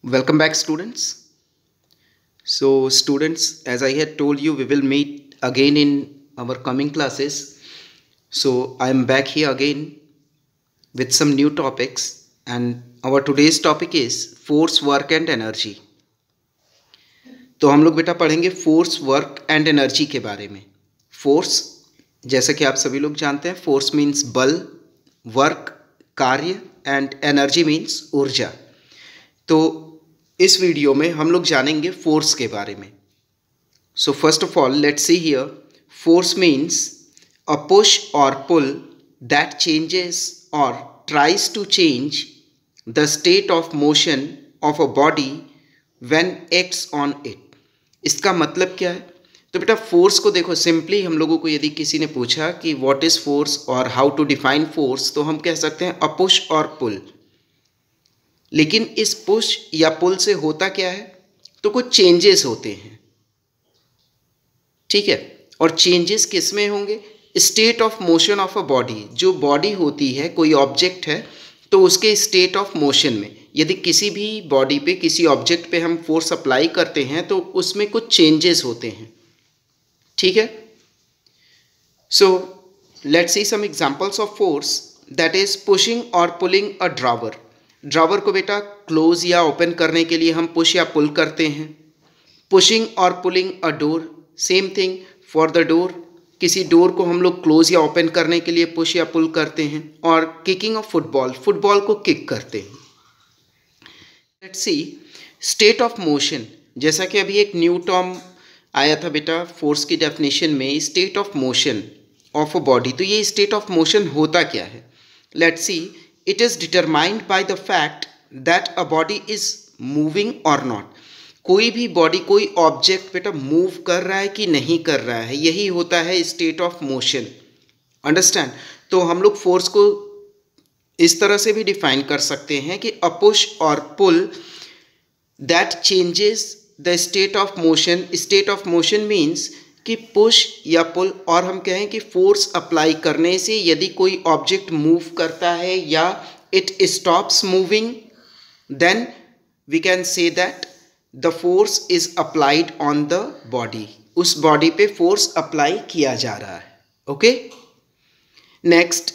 Welcome back, students. So, students, as I had told you, we will meet again in our coming classes. So, I am back here again with some new topics, and our today's topic is force, work, and energy. तो हम लोग बेटा पढ़ेंगे force, work and energy के बारे में. Force, जैसा कि आप सभी लोग जानते हैं, फोर्स मीन्स बल, वर्क कार्य, एंड एनर्जी मीन्स ऊर्जा. तो इस वीडियो में हम लोग जानेंगे फोर्स के बारे में. So first of all let's see here. Force means a push और पुल दैट चेंजेस और tries to change the state of motion of a body when acts on it. इसका मतलब क्या है? तो बेटा फोर्स को देखो, सिंपली हम लोगों को यदि किसी ने पूछा कि व्हाट इज फोर्स और हाउ टू डिफाइन फोर्स, तो हम कह सकते हैं अ पुश और पुल. लेकिन इस पुश या पुल से होता क्या है? तो कुछ चेंजेस होते हैं, ठीक है. और चेंजेस किस में होंगे? State of motion of a body. जो बॉडी होती है, कोई ऑब्जेक्ट है, तो उसके स्टेट ऑफ मोशन में यदि किसी भी बॉडी पे, किसी ऑब्जेक्ट पे हम फोर्स अप्लाई करते हैं तो उसमें कुछ चेंजेस होते हैं, ठीक है. So let's see some examples of force. That is pushing और पुलिंग अ ड्रावर. ड्रावर को बेटा क्लोज या ओपन करने के लिए हम पुश या पुल करते हैं. पुशिंग और pulling a door, same thing for the door. किसी डोर को हम लोग क्लोज या ओपन करने के लिए पुश या पुल करते हैं. और किकिंग अ फुटबॉल, फुटबॉल को किक करते हैं. Let's see state of motion. जैसा कि अभी एक न्यू टर्म आया था बेटा फोर्स की डेफिनेशन में, state of motion of a body. तो ये स्टेट ऑफ मोशन होता क्या है? Let's see. It is determined by the fact that a body is moving or not. कोई भी बॉडी, कोई ऑब्जेक्ट बेटा मूव कर रहा है कि नहीं कर रहा है, यही होता है स्टेट ऑफ मोशन. अंडरस्टैंड? तो हम लोग फोर्स को इस तरह से भी डिफाइन कर सकते हैं कि अ पुश और pull that changes the state of motion. State of motion means कि पुश या पुल, और हम कहें कि फोर्स अप्लाई करने से यदि कोई ऑब्जेक्ट मूव करता है या it stops moving, then we can say that the force is applied on the body. उस बॉडी पे फोर्स अप्लाई किया जा रहा है. ओके. नेक्स्ट,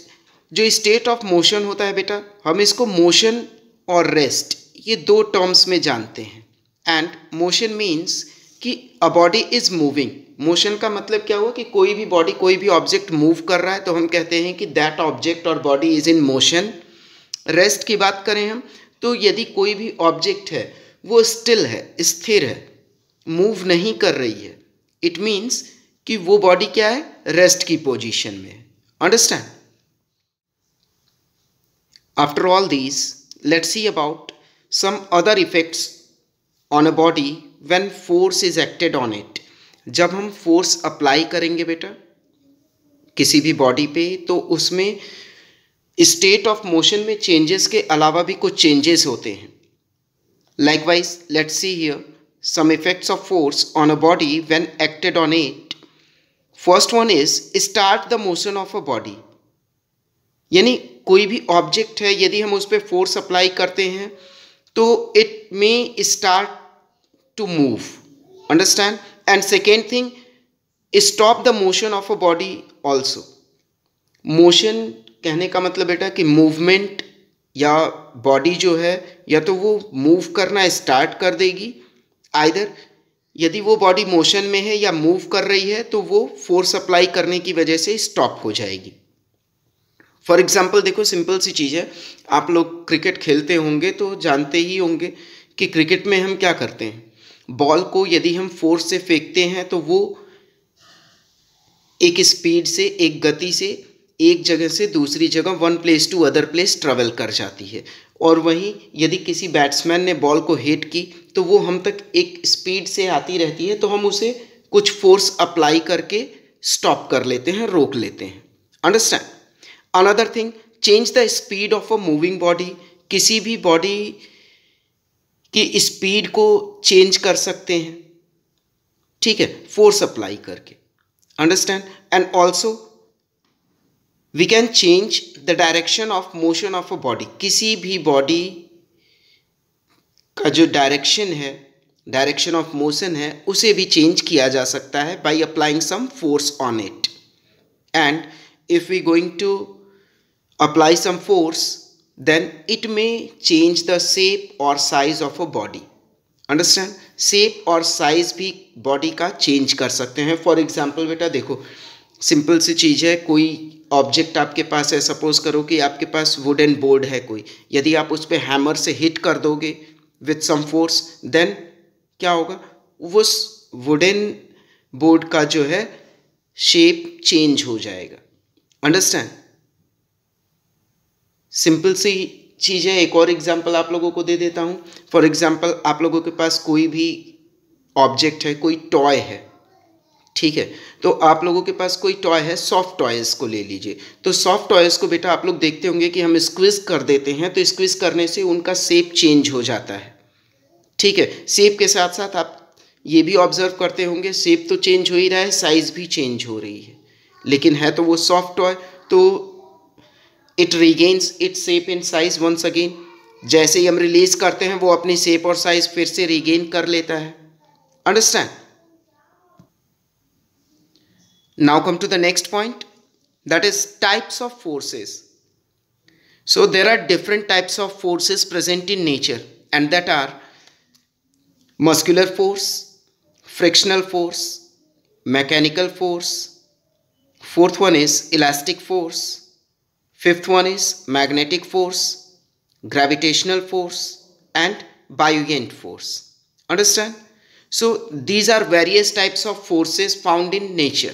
जो स्टेट ऑफ मोशन होता है बेटा, हम इसको मोशन और रेस्ट, ये दो टर्म्स में जानते हैं. एंड मोशन मीन्स कि a body is moving. Motion का मतलब क्या हुआ कि कोई भी बॉडी, कोई भी ऑब्जेक्ट मूव कर रहा है, तो हम कहते हैं कि दैट ऑब्जेक्ट और body is in motion. Rest की बात करें हम, तो यदि कोई भी ऑब्जेक्ट है वो स्टिल है, स्थिर है, मूव नहीं कर रही है, इट मीन्स कि वो बॉडी क्या है? रेस्ट की पोजीशन में. Understand? After all these, let's see about some other effects on a body when force is acted on it. जब हम फोर्स अप्लाई करेंगे बेटा किसी भी बॉडी पे, तो उसमें स्टेट ऑफ मोशन में चेंजेस के अलावा भी कुछ चेंजेस होते हैं. Likewise let's see here some effects of force on a body when acted on it. First one is start the motion of a body. यानी कोई भी ऑब्जेक्ट है, यदि हम उस पर फोर्स अप्लाई करते हैं तो it may start to move. Understand? And second thing, stop the motion of a body also. Motion कहने का मतलब बेटा कि मूवमेंट, या बॉडी जो है या तो वो मूव करना स्टार्ट कर देगी, आइदर यदि वो बॉडी मोशन में है या मूव कर रही है तो वो फोर्स अप्लाई करने की वजह से स्टॉप हो जाएगी. फॉर एग्जाम्पल देखो, सिंपल सी चीज़ है. आप लोग क्रिकेट खेलते होंगे तो जानते ही होंगे कि क्रिकेट में हम क्या करते हैं. बॉल को यदि हम फोर्स से फेंकते हैं तो वो एक स्पीड से, एक गति से एक जगह से दूसरी जगह, one place to other place travel कर जाती है. और वहीं यदि किसी बैट्समैन ने बॉल को हिट की तो वो हम तक एक स्पीड से आती रहती है, तो हम उसे कुछ फोर्स अप्लाई करके स्टॉप कर लेते हैं, रोक लेते हैं. Understand? Another thing, change the speed of a moving body. किसी भी बॉडी कि स्पीड को चेंज कर सकते हैं, ठीक है, फोर्स अप्लाई करके. Understand? And also we can change the direction of motion of a body. किसी भी बॉडी जो डायरेक्शन है, डायरेक्शन ऑफ मोशन है, उसे भी चेंज किया जा सकता है by applying some force on it. And if we going to apply some force, then it may change the shape or size of a body. Understand? Shape और size भी body का चेंज कर सकते हैं. फॉर एग्जाम्पल बेटा देखो, simple सी चीज़ है, कोई ऑब्जेक्ट आपके पास है, सपोज करो कि आपके पास वुडन बोर्ड है कोई, यदि आप उस पर हैमर से हिट कर दोगे विथ सम फोर्स, देन क्या होगा, उस वुडन बोर्ड का जो है शेप चेंज हो जाएगा. अंडरस्टैंड? सिंपल सी चीज़ है. एक और एग्जांपल आप लोगों को दे देता हूँ. फॉर एग्जांपल आप लोगों के पास कोई भी ऑब्जेक्ट है, कोई टॉय है, ठीक है, तो आप लोगों के पास कोई टॉय है, सॉफ्ट टॉयज़ को ले लीजिए. तो सॉफ्ट टॉयज़ को बेटा आप लोग देखते होंगे कि हम स्क्विज कर देते हैं, तो स्क्विज करने से उनका शेप चेंज हो जाता है. ठीक है, शेप के साथ साथ आप ये भी ऑब्जर्व करते होंगे, शेप तो चेंज हो ही रहा है, साइज़ भी चेंज हो रही है, लेकिन है तो वो सॉफ्ट टॉय, तो it regains its shape and size once again. जैसे ही हम रिलीज करते हैं वो अपनी शेप और साइज फिर से रीगेन कर लेता है. Understand? Now come to the next point, that is types of forces. So there are different types of forces present in nature, and that are muscular force, frictional force, mechanical force. Fourth one is elastic force. Fifth one is magnetic force, gravitational force and buoyant force. Understand? So these are various types of forces found in nature.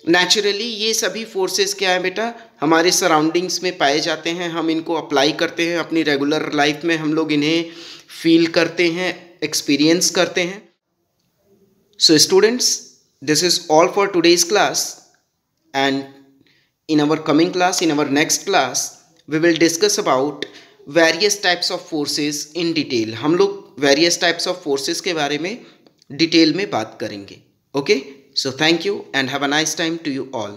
Naturally ये सभी forces क्या है बेटा, हमारे surroundings में पाए जाते हैं, हम इनको अप्लाई करते हैं अपनी रेगुलर लाइफ में, हम लोग इन्हें फील करते हैं, एक्सपीरियंस करते हैं. So students, this is all for today's class, and in our coming class, in our next class, we will discuss about various types of forces in detail. हम लोग various types of forces के बारे में detail में बात करेंगे. Okay? So thank you and have a nice time to you all.